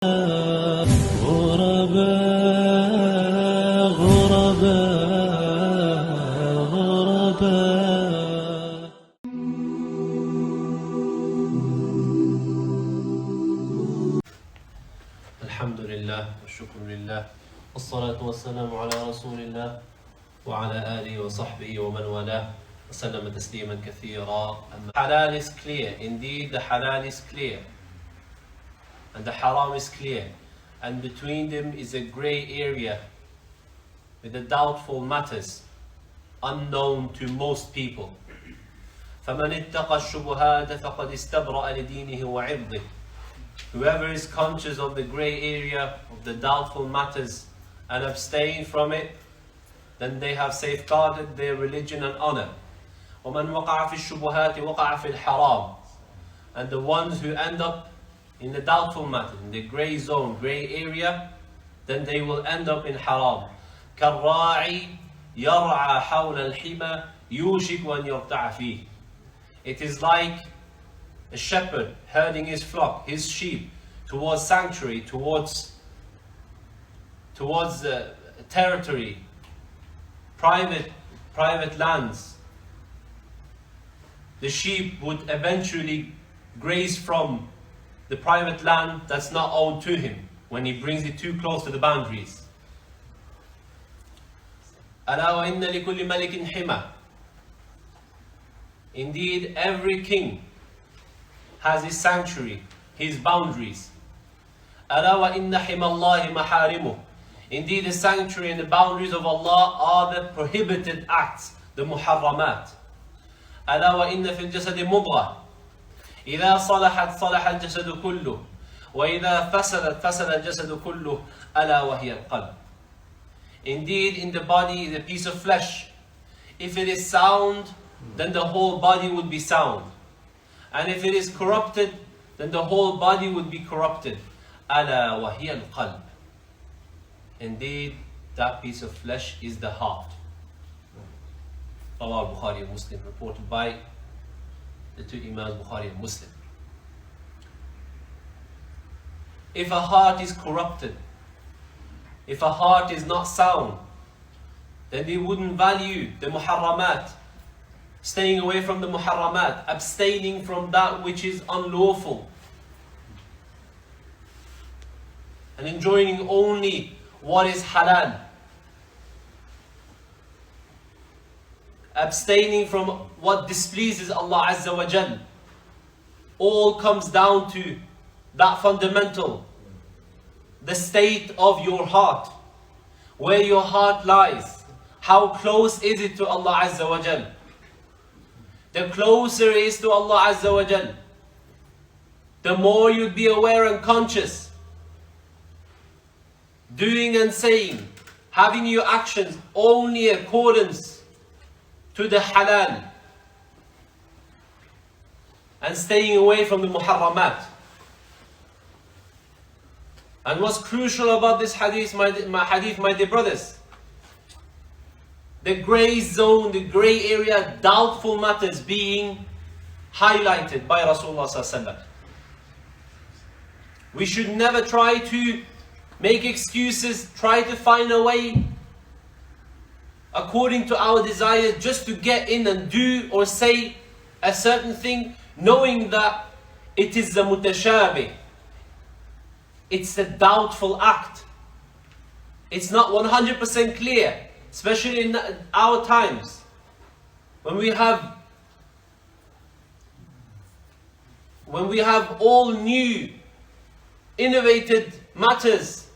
غرباء غرباء غرباء. الحمد لله والشكر لله والصلاة والسلام على رسول الله وعلى آله وصحبه ومن والاه وسلم تسليما كثيرا. Halal is clear. Indeed, the halal is clear. And the haram is clear. And between them is a grey area with the doubtful matters unknown to most people. فَمَنِ اتَّقَى الشُّبُهَاتَ فَقَدْ اسْتَبْرَأَ لِدِينِهِ وَعِرْضِهِ. Whoever is conscious of the grey area of the doubtful matters and abstain from it, then they have safeguarded their religion and honor. وَمَنْ وَقَعَ فِي الشُّبُهَاتِ وَقَعَ فِي الْحَرَامِ. And the ones who end up in the doubtful matter, in the grey zone, grey area, then they will end up in haram. كَالرَّاعِ يَرْعَى حَوْلَ الْحِمَى يُوشِكُ أَنْ يَرْتَعَ فِيهِ. It is like a shepherd herding his flock, his sheep, towards sanctuary, towards territory, private lands. The sheep would eventually graze from the private land that's not owned to him when he brings it too close to the boundaries. أَلَا وَإِنَّ لِكُلِّ مَلِكٍ حِمَى. Indeed, every king has his sanctuary, his boundaries. أَلَا وَإِنَّ حِمَى اللَّهِ مَحَارِمُهُ. Indeed, the sanctuary and the boundaries of Allah are the prohibited acts, the muharramat. أَلَا وَإِنَّ فِي الْجَسَدِ مُضْغَةً إِذَا صَلَحَتْ صَلَحَ الْجَسَدُ كُلُّهُ وَإِذَا فَسَدَتْ فَسَدَ الْجَسَدُ كُلُّهُ أَلَا وَهِيَ الْقَلْبُ. Indeed, in the body is a piece of flesh. If it is sound, then the whole body would be sound. And if it is corrupted, then the whole body would be corrupted. أَلَا وَهِيَ الْقَلْبُ. Indeed, that piece of flesh is the heart. Rawah Bukhari and Muslim, reported by the two Imams Bukhari and Muslim. If a heart is corrupted, if a heart is not sound, then they wouldn't value the muharramat, staying away from the muharramat, abstaining from that which is unlawful, and enjoying only what is halal. Abstaining from what displeases Allah Azza wa Jal. All comes down to that fundamental, the state of your heart, where your heart lies. How close is it to Allah Azza wa Jal? The closer it is to Allah Azza wa Jal, the more you'd be aware and conscious, doing and saying, having your actions only in accordance to the halal, and staying away from the muharramat. And what's crucial about this hadith, my dear brothers, the grey zone, the grey area, doubtful matters being highlighted by Rasulullah sallallahu alaihi wasallam. We should never try to make excuses, try to find a way according to our desires just to get in and do or say a certain thing, knowing that it is a mutashabih. It's a doubtful act. It's not 100% clear, especially in our times when we have all new, innovated matters,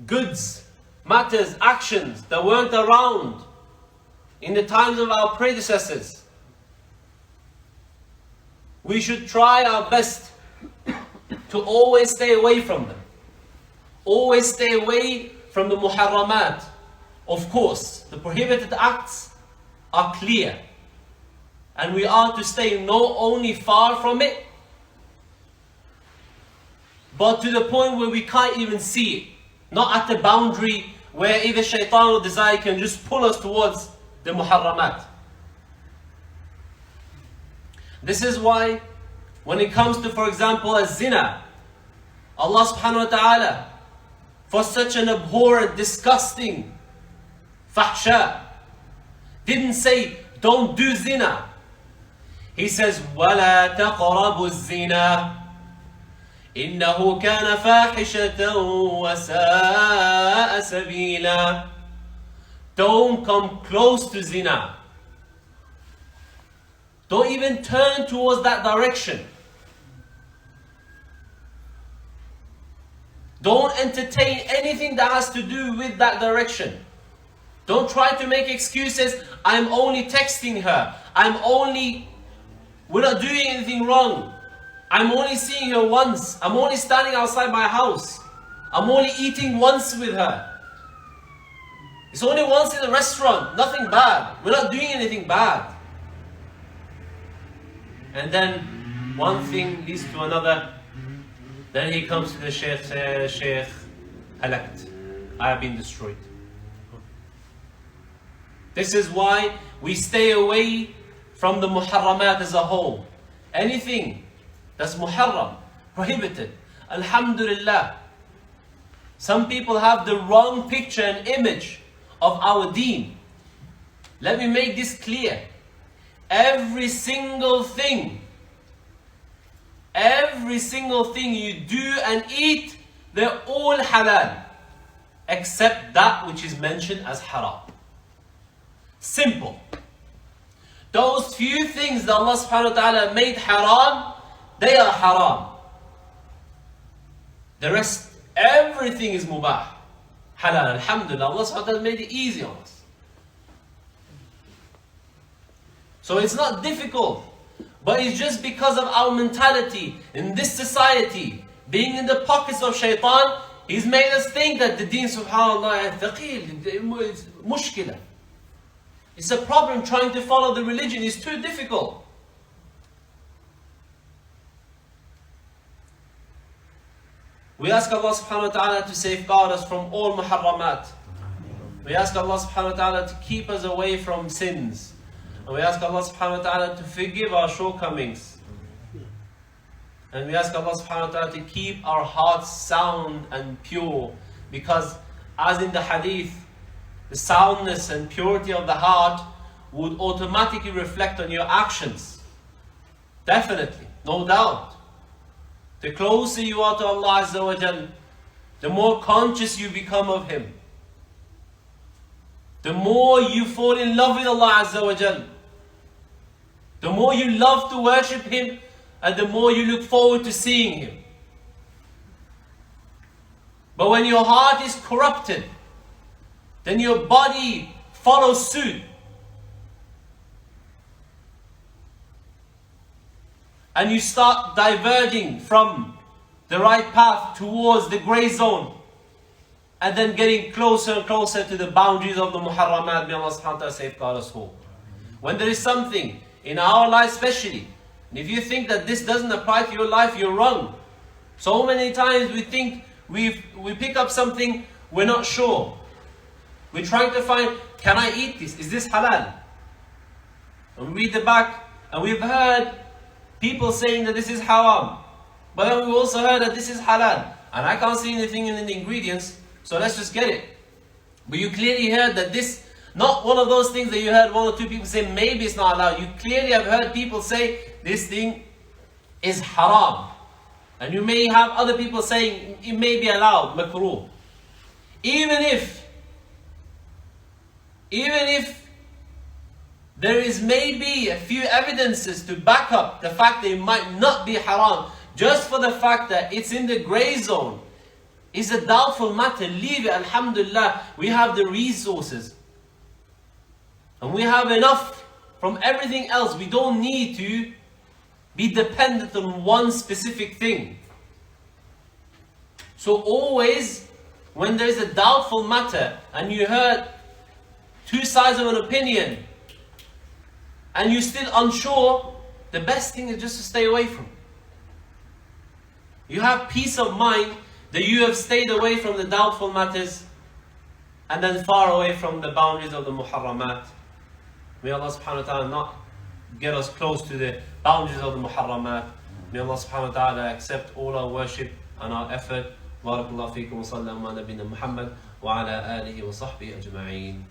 goods, matters, actions that weren't around in the times of our predecessors. We should try our best to always stay away from them. Always stay away from the muharramat. Of course, the prohibited acts are clear, and we are to stay not only far from it, but to the point where we can't even see it. Not at the boundary where either shaitan or desire can just pull us towards the muharramat. This is why when it comes to, for example, a zina, Allah subhanahu wa ta'ala, for such an abhorrent, disgusting fahsha, didn't say, don't do zina. He says, وَلَا تَقْرَبُوا الزِّنَا إِنَّهُ كَانَ فَاحِشَةً وَسَاءَ سَبِيلًا. Don't come close to zina. Don't even turn towards that direction. Don't entertain anything that has to do with that direction. Don't try to make excuses. I'm only texting her. We're not doing anything wrong. I'm only seeing her once. I'm only standing outside my house. I'm only eating once with her. It's only once in the restaurant. Nothing bad. We're not doing anything bad. And then one thing leads to another. Then he comes to the Sheikh, says, Sheikh, halakt. I have been destroyed. This is why we stay away from the muharramat as a whole. Anything that's muharram, prohibited. Alhamdulillah. Some people have the wrong picture and image of our deen. Let me make this clear. Every single thing you do and eat, they're all halal, except that which is mentioned as haram. Simple. Those few things that Allah subhanahu wa ta'ala made haram, they are haram. The rest, everything is mubah. Halal, alhamdulillah. Allah subhanahu wa ta'ala made it easy on us. So it's not difficult, but it's just because of our mentality in this society, being in the pockets of shaitan, he's made us think that the deen, subhanallah, is thaqil, it's mushkila. It's a problem trying to follow the religion. It's too difficult. We ask Allah subhanahu wa ta'ala to safeguard us from all muharramat. We ask Allah subhanahu wa ta'ala to keep us away from sins. And we ask Allah subhanahu wa ta'ala to forgive our shortcomings. And we ask Allah subhanahu wa ta'ala to keep our hearts sound and pure. Because as in the hadith, the soundness and purity of the heart would automatically reflect on your actions. Definitely, no doubt. The closer you are to Allah Azza wa Jal, the more conscious you become of Him. The more you fall in love with Allah Azza wa Jal. The more you love to worship Him, and the more you look forward to seeing Him. But when your heart is corrupted, then your body follows suit. And you start diverging from the right path towards the grey zone. And then getting closer and closer to the boundaries of the muharramat. May Allah subhanahu wa ta'ala safeguard us all. When there is something in our life especially, and if you think that this doesn't apply to your life, you're wrong. So many times we think we pick up something, we're not sure. We're trying to find, can I eat this? Is this halal? And we read the back, and we've heard people saying that this is haram. But then we've also heard that this is halal. And I can't see anything in the ingredients, so let's just get it. But you clearly heard that this, not one of those things that you heard one or two people say, maybe it's not allowed. You clearly have heard people say, this thing is haram. And you may have other people saying, it may be allowed, makruh. Even if there is maybe a few evidences to back up the fact that it might not be haram, just for the fact that it's in the grey zone, is a doubtful matter, leave it, alhamdulillah. We have the resources. And we have enough from everything else. We don't need to be dependent on one specific thing. So always, when there is a doubtful matter, and you heard two sides of an opinion, and you're still unsure, the best thing is just to stay away from it. You have peace of mind that you have stayed away from the doubtful matters, and then far away from the boundaries of the muharramat. May Allah subhanahu wa ta'ala not get us close to the boundaries of the muharramat. May Allah subhanahu wa ta'ala accept all our worship and our effort. Barakallahu feekum wa sallam ala nabina Muhammad wa ala alihi wa sahbihi ajma'een.